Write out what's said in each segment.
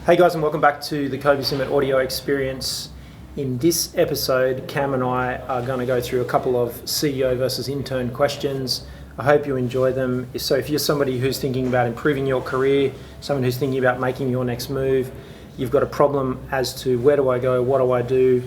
Hey guys, and welcome back to the Kobi Simmat audio experience. In this episode, Cam and I are going to go through a couple of CEO versus intern questions. I hope you enjoy them. So if you're somebody who's thinking about improving your career, someone who's thinking about making your next move, you've got a problem as to where do I go, what do I do,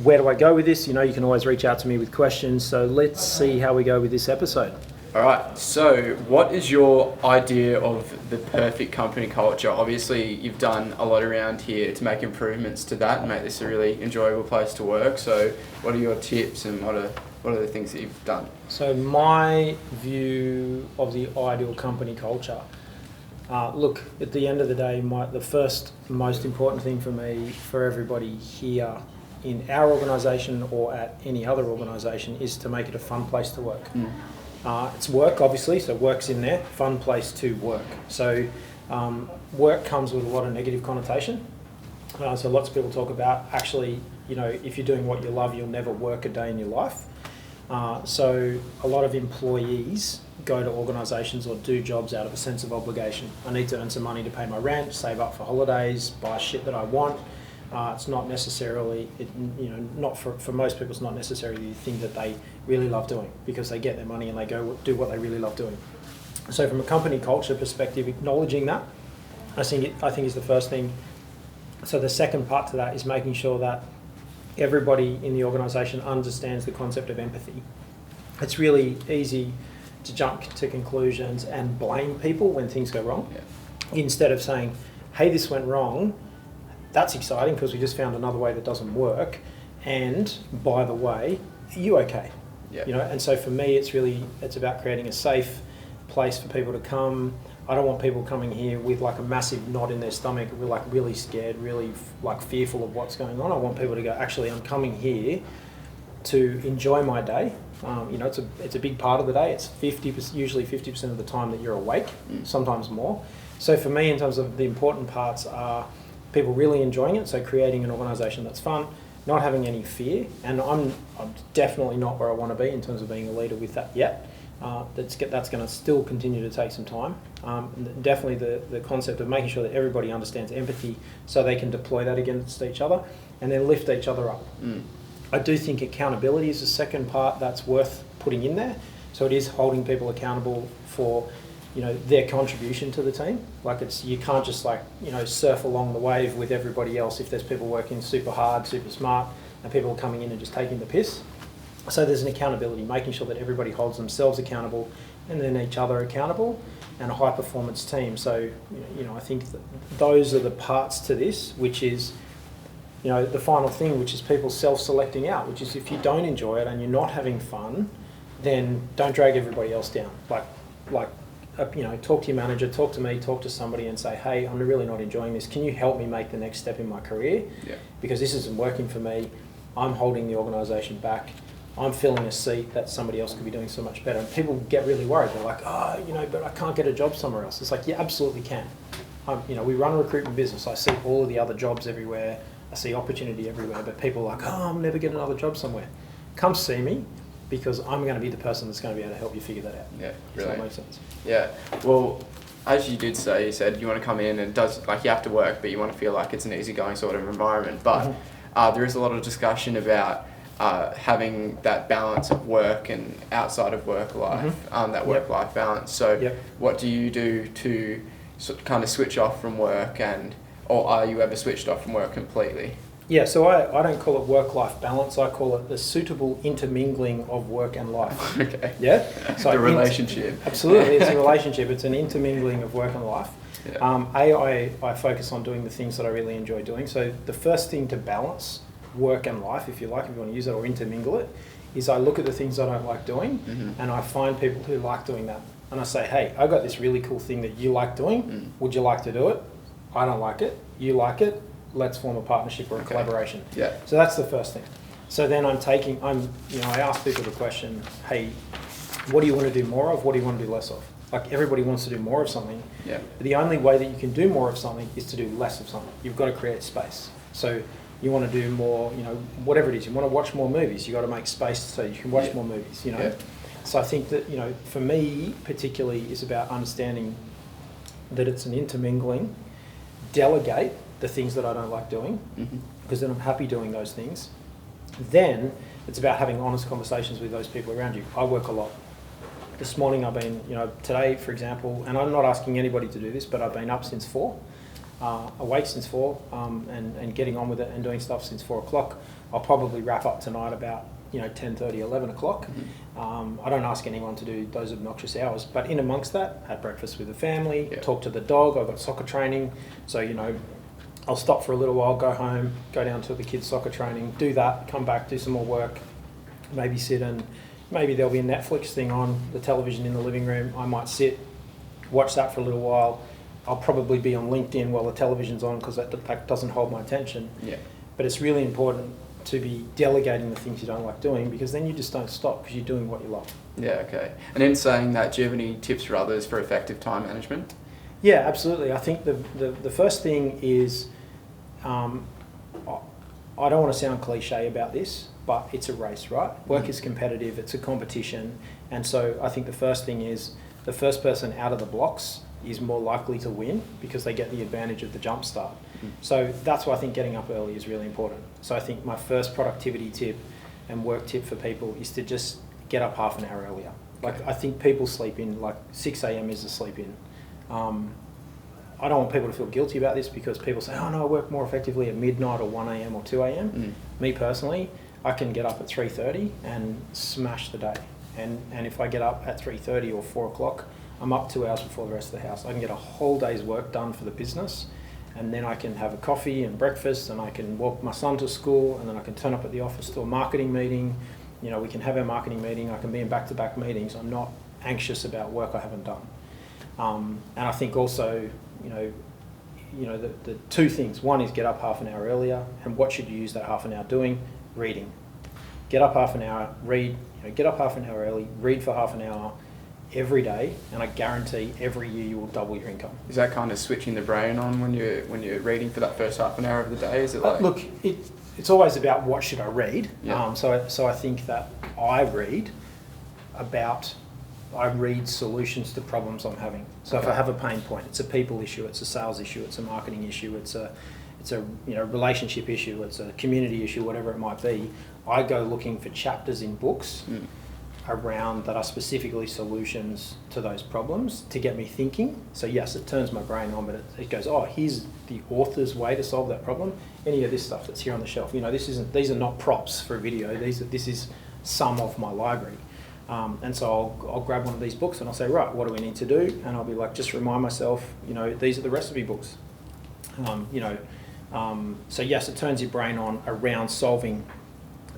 where do I go with this? You can always reach out to me with questions. So let's see how we go with this episode. All right, so what is your idea of the perfect company culture? Obviously, you've done a lot around here to make improvements to that and make this a really enjoyable place to work. So what are your tips and what are the things that you've done? So my view of the ideal company culture, look, at the end of the day, the first most important thing for me, for everybody here in our organisation or at any other organisation, is to make it a fun place to work. It's work, obviously, so work's in there, fun place to work. So work comes with a lot of negative connotation. So lots of people talk about, actually, if you're doing what you love, you'll never work a day in your life. So a lot of employees go to organisations or do jobs out of a sense of obligation. I need to earn some money to pay my rent, save up for holidays, buy shit that I want. It's not necessarily, for most people, it's not necessarily the thing that they really love doing, because they get their money and they go do what they really love doing. So from a company culture perspective, acknowledging that, I think is the first thing. So the second part to that is making sure that everybody in the organisation understands the concept of empathy. It's really easy to jump to conclusions and blame people when things go wrong, instead of saying, hey, this went wrong. That's exciting because we just found another way that doesn't work. And by the way, are you okay? And so for me, it's about creating a safe place for people to come. I don't want people coming here with like a massive knot in their stomach, like really scared, really like fearful of what's going on. I want people to go, actually, I'm coming here to enjoy my day. It's a big part of the day. It's usually 50% of the time that you're awake, sometimes more. So for me, in terms of the important parts are people really enjoying it, so creating an organisation that's fun, not having any fear, and I'm definitely not where I want to be in terms of being a leader with that yet. That's going to still continue to take some time. Definitely the concept of making sure that everybody understands empathy so they can deploy that against each other and then lift each other up. I do think accountability is the second part that's worth putting in there. So it is holding people accountable for their contribution to the team. You can't just surf along the wave with everybody else if there's people working super hard, super smart, and people are coming in and just taking the piss. So there's an accountability, making sure that everybody holds themselves accountable and then each other accountable, and a high performance team. So, I think that those are the parts to this, which is, the final thing, which is people self-selecting out, which is if you don't enjoy it and you're not having fun, then don't drag everybody else down. Talk to your manager, talk to me, talk to somebody and say, hey, I'm really not enjoying this. Can you help me make the next step in my career? Because this isn't working for me. I'm holding the organisation back. I'm filling a seat that somebody else could be doing so much better. And people get really worried. They're like, but I can't get a job somewhere else. It's like, you absolutely can. We run a recruitment business. I see all of the other jobs everywhere. I see opportunity everywhere. But people are like, I'm never getting another job somewhere. Come see me, because I'm going to be the person that's going to be able to help you figure that out. Yeah, really. Does that make sense? Yeah. Well, as you did say, you said you want to come in and you have to work, but you want to feel like it's an easygoing sort of environment. But there is a lot of discussion about having that balance of work and outside of work life, that work-life balance. So what do you do to kind of switch off from work, or are you ever switched off from work completely? Yeah, so I don't call it work-life balance. I call it the suitable intermingling of work and life. Okay. Yeah? So the relationship. Absolutely, it's a relationship. It's an intermingling of work and life. I focus on doing the things that I really enjoy doing. So the first thing to balance work and life, if you want to use it or intermingle it, is I look at the things I don't like doing, and I find people who like doing that. And I say, hey, I got this really cool thing that you like doing. Would you like to do it? I don't like it. You like it. Let's form a partnership or a collaboration. So that's the first thing. So then I ask people the question, hey, what do you want to do more of? What do you want to do less of? Like, everybody wants to do more of something. But the only way that you can do more of something is to do less of something. You've got to create space. So you want to do more, whatever it is. You want to watch more movies. You've got to make space so you can watch more movies, So I think that, for me particularly, is about understanding that it's an intermingling, delegate the things that I don't like doing, Mm-hmm. because then I'm happy doing those things. Then it's about having honest conversations with those people around you. I work a lot. This morning I've been, today, for example, and I'm not asking anybody to do this, but I've been up since 4, awake since 4, and getting on with it and doing stuff since 4 o'clock. I'll probably wrap up tonight about 10:30, 11 o'clock. Mm-hmm. I don't ask anyone to do those obnoxious hours, but in amongst that, had breakfast with the family, Yeah. talk to the dog. I've got soccer training, so I'll stop for a little while, go home, go down to the kids' soccer training, do that, come back, do some more work, maybe sit and maybe there'll be a Netflix thing on the television in the living room. I might sit, watch that for a little while. I'll probably be on LinkedIn while the television's on because that doesn't hold my attention. Yeah. But it's really important to be delegating the things you don't like doing, because then you just don't stop because you're doing what you love. Yeah, okay. And in saying that, do you have any tips for others for effective time management? Yeah, absolutely. I think the first thing is, I don't want to sound cliche about this, but it's a race, right? Work is competitive, it's a competition. And so I think the first thing is the first person out of the blocks is more likely to win because they get the advantage of the jump start. So that's why I think getting up early is really important. So I think my first productivity tip and work tip for people is to just get up half an hour earlier. Like, I think people sleep in, like 6 a.m. is a sleep in. I don't want people to feel guilty about this because people say, oh no, I work more effectively at midnight or 1 a.m. or 2 a.m. Me personally, I can get up at 3:30 and smash the day. And if I get up at 3:30 or 4 o'clock, I'm up 2 hours before the rest of the house. I can get a whole day's work done for the business, and then I can have a coffee and breakfast, and I can walk my son to school, and then I can turn up at the office to a marketing meeting. We can have our marketing meeting. I can be in back-to-back meetings. I'm not anxious about work I haven't done. And I think also, the two things. One is get up half an hour earlier, and what should you use that half an hour doing? Reading. Get up half an hour, read. Get up half an hour early, read for half an hour every day, and I guarantee every year you will double your income. Is that kind of switching the brain on when you're reading for that first half an hour of the day? Is it like? Look, it's always about what should I read. Yeah. So I think that I read solutions to problems I'm having. So if I have a pain point, it's a people issue, it's a sales issue, it's a marketing issue, it's a relationship issue, it's a community issue, whatever it might be. I go looking for chapters in books around that are specifically solutions to those problems to get me thinking. So yes, it turns my brain on, but it goes, oh, here's the author's way to solve that problem. Any of this stuff that's here on the shelf, these are not props for a video. This is some of my library. And so I'll grab one of these books and I'll say, right, what do we need to do? And I'll be like, just remind myself, these are the recipe books. So yes, it turns your brain on around solving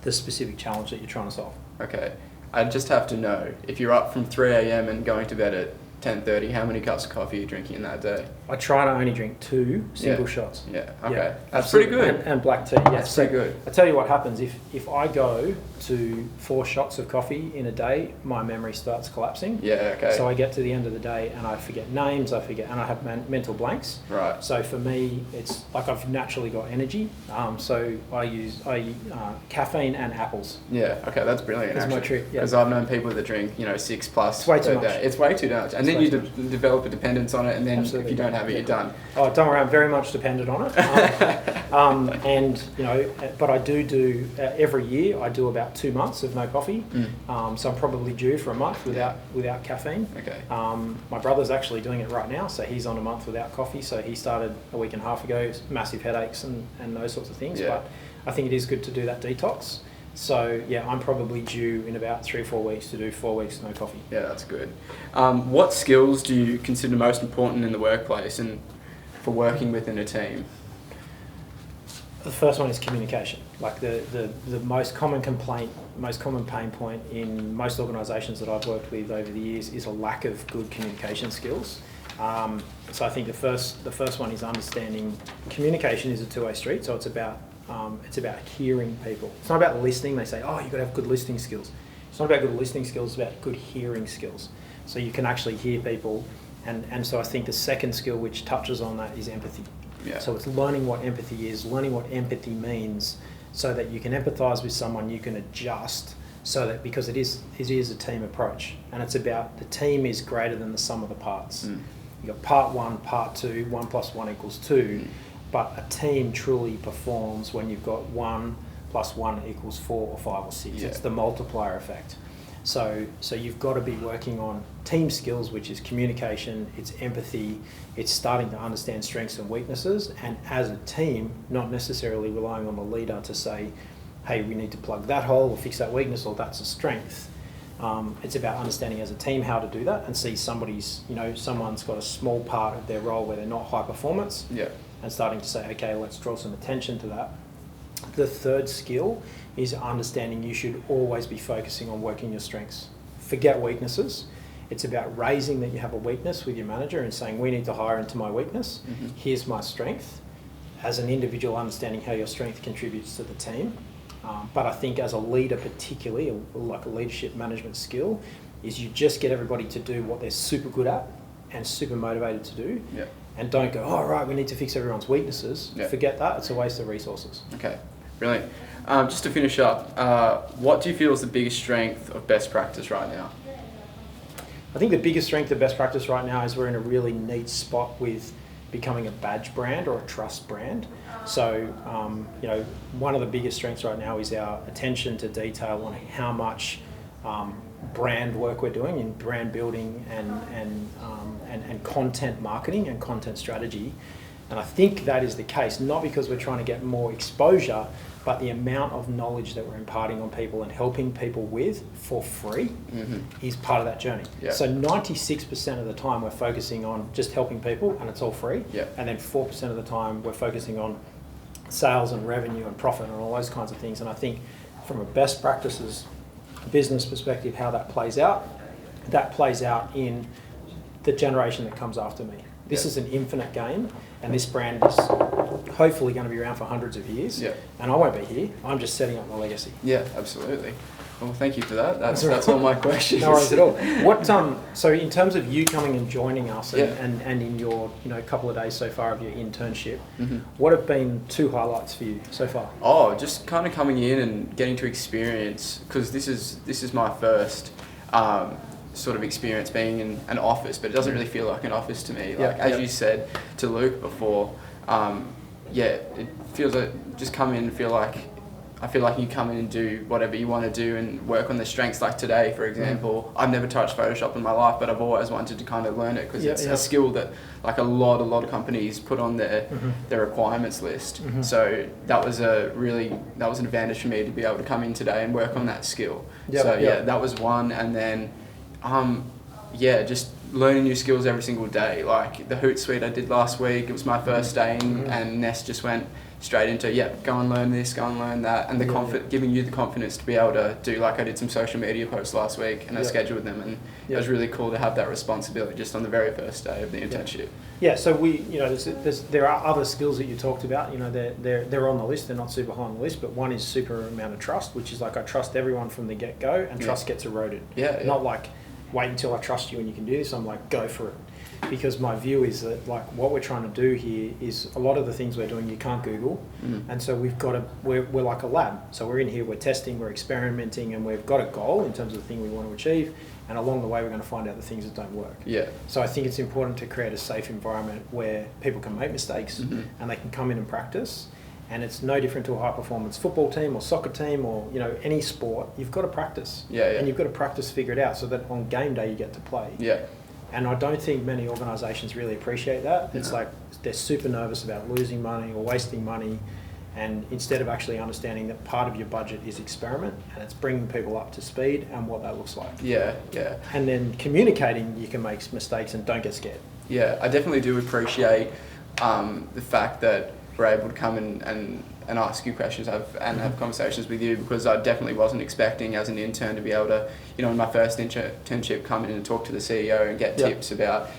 the specific challenge that you're trying to solve. Okay. I just have to know, if you're up from 3 a.m. and going to bed at 10:30, how many cups of coffee are you drinking in that day? I try to only drink 2 single shots. Yeah, okay. Yeah, That's pretty absolutely. good. And black tea, That's pretty good. I tell you what happens, if I go to 4 shots of coffee in a day, my memory starts collapsing. Yeah, okay. So I get to the end of the day and I forget names, and I have mental blanks. Right. So for me, it's like I've naturally got energy. So I use caffeine and apples. Yeah, okay, that's brilliant. That's my trick, yeah. Because I've known people that drink, 6 plus It's way too per much. day. It's way too much. And then you develop a dependence on it, and then Absolutely. if you don't have it, you're done. Oh, don't worry, I'm very much dependent on it. But I do every year, I do about 2 months of no coffee. So I'm probably due for a month without caffeine. Okay. My brother's actually doing it right now, so he's on a month without coffee. So he started a week and a half ago, massive headaches and those sorts of things. Yeah. But I think it is good to do that detox. So yeah, I'm probably due in about 3 or 4 weeks to do 4 weeks no coffee. Yeah, that's good. What skills do you consider most important in the workplace and for working within a team? The first one is communication. Like the most common complaint, most common pain point in most organisations that I've worked with over the years is a lack of good communication skills. So I think the first one is understanding communication is a two-way street. So it's about hearing people. It's not about listening. They say, oh, you've got to have good listening skills. It's not about good listening skills, it's about good hearing skills. So you can actually hear people. And so I think the second skill which touches on that is empathy. Yeah. So it's learning what empathy is, learning what empathy means, so that you can empathise with someone, you can adjust, so that because it is a team approach, and it's about the team is greater than the sum of the parts. you've got part one, part two, 1 + 1 = 2, but a team truly performs when you've got 1 + 1 = 4 or 5 or 6. Yeah. It's the multiplier effect. So you've got to be working on team skills, which is communication, it's empathy, it's starting to understand strengths and weaknesses, and as a team, not necessarily relying on the leader to say, hey, we need to plug that hole or fix that weakness or that's a strength. It's about understanding as a team how to do that and see someone's got a small part of their role where they're not high performance, Yeah. and starting to say, okay, let's draw some attention to that. The third skill is understanding you should always be focusing on working your strengths. Forget weaknesses. It's about raising that you have a weakness with your manager and saying, we need to hire into my weakness. Mm-hmm. Here's my strength. As an individual, understanding how your strength contributes to the team. But I think as a leader particularly, like a leadership management skill, is you just get everybody to do what they're super good at and super motivated to do. Yeah. And don't go, oh, right, we need to fix everyone's weaknesses. Yeah. Forget that. It's a waste of resources. Okay, brilliant. Just to finish up, what do you feel is the biggest strength of Best Practice right now? I think the biggest strength of Best Practice right now is we're in a really neat spot with becoming a badge brand or a trust brand. So, one of the biggest strengths right now is our attention to detail on how much brand work we're doing in brand building and content marketing and content strategy. And I think that is the case, not because we're trying to get more exposure, but the amount of knowledge that we're imparting on people and helping people with for free is part of that journey. Yeah. So 96% of the time we're focusing on just helping people and it's all free. Yeah. And then 4% of the time we're focusing on sales and revenue and profit and all those kinds of things. And I think from a best practices business perspective, how that plays out in the generation that comes after me. This is an infinite game, and this brand is hopefully going to be around for hundreds of years. Yeah. And I won't be here. I'm just setting up my legacy. Yeah, absolutely. Well, thank you for that. That's all my questions. No worries at all. What so in terms of you coming and joining us and, Yeah. and in your couple of days so far of your internship, Mm-hmm. what have been 2 highlights for you so far? Oh, just kind of coming in and getting to experience, because this is my first sort of experience being in an office, but it doesn't really feel like an office to me. Like as you said to Luke before, it feels like just come in and I feel like you come in and do whatever you want to do and work on the strengths. Like today, for example, I've never touched Photoshop in my life, but I've always wanted to kind of learn it because it's a skill that like a lot of companies put on their requirements list. So that was an advantage for me to be able to come in today and work on that skill. That was one. And then just learning new skills every single day. Like the Hootsuite I did last week, it was my first day and Ness just went straight into, go and learn this, go and learn that, and giving you the confidence to be able to do, like I did some social media posts last week and I scheduled them, and it was really cool to have that responsibility just on the very first day of the internship. Yeah, so there are other skills that you talked about, they're on the list, they're not super high on the list, but one is super amount of trust, which is like I trust everyone from the get-go, and trust gets eroded. Not like, wait until I trust you and you can do this, I'm like, go for it. Because my view is that like what we're trying to do here is a lot of the things we're doing you can't Google, and so we're like a lab. So we're in here, we're testing, we're experimenting, and we've got a goal in terms of the thing we want to achieve, and along the way we're going to find out the things that don't work. So I think it's important to create a safe environment where people can make mistakes and they can come in and practice. And it's no different to a high performance football team or soccer team or any sport. You've got to practice, and you've got to practice, figure it out, so that on game day you get to play. And I don't think many organisations really appreciate that. It's like they're super nervous about losing money or wasting money, and instead of actually understanding that part of your budget is experiment and it's bringing people up to speed and what that looks like. And then communicating, you can make mistakes and don't get scared. I definitely do appreciate the fact that we're able to come and ask you questions and have conversations with you, because I definitely wasn't expecting as an intern to be able to, in my first internship, come in and talk to the CEO and get tips about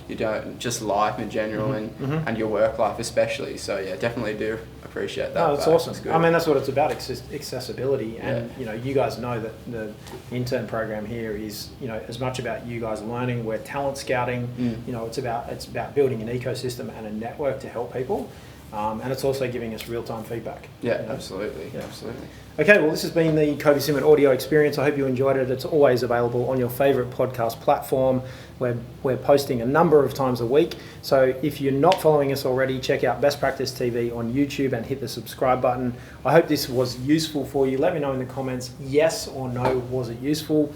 just life in general and your work life especially. So definitely do appreciate that. No, that's awesome. I mean, that's what it's about, accessibility. And you guys know that the intern program here is as much about you guys learning. We're talent scouting. It's about building an ecosystem and a network to help people. and it's also giving us real-time feedback. Yeah, you know? absolutely. Yeah. Absolutely. Okay, well, this has been the Kobi Simmat audio experience. I hope you enjoyed it. It's always available on your favourite podcast platform. We're posting a number of times a week. So if you're not following us already, check out Best Practice TV on YouTube and hit the subscribe button. I hope this was useful for you. Let me know in the comments, yes or no, was it useful?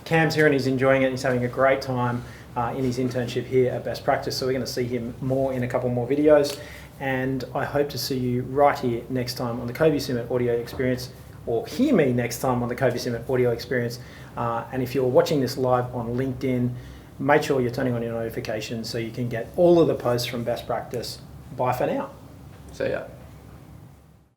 Cam's here and he's enjoying it. He's having a great time in his internship here at Best Practice. So we're going to see him more in a couple more videos. And I hope to see you right here next time on the Kobi Simmat audio experience, or hear me next time on the Kobi Simmat audio experience. And if you're watching this live on LinkedIn, make sure you're turning on your notifications so you can get all of the posts from Best Practice. Bye for now. See ya.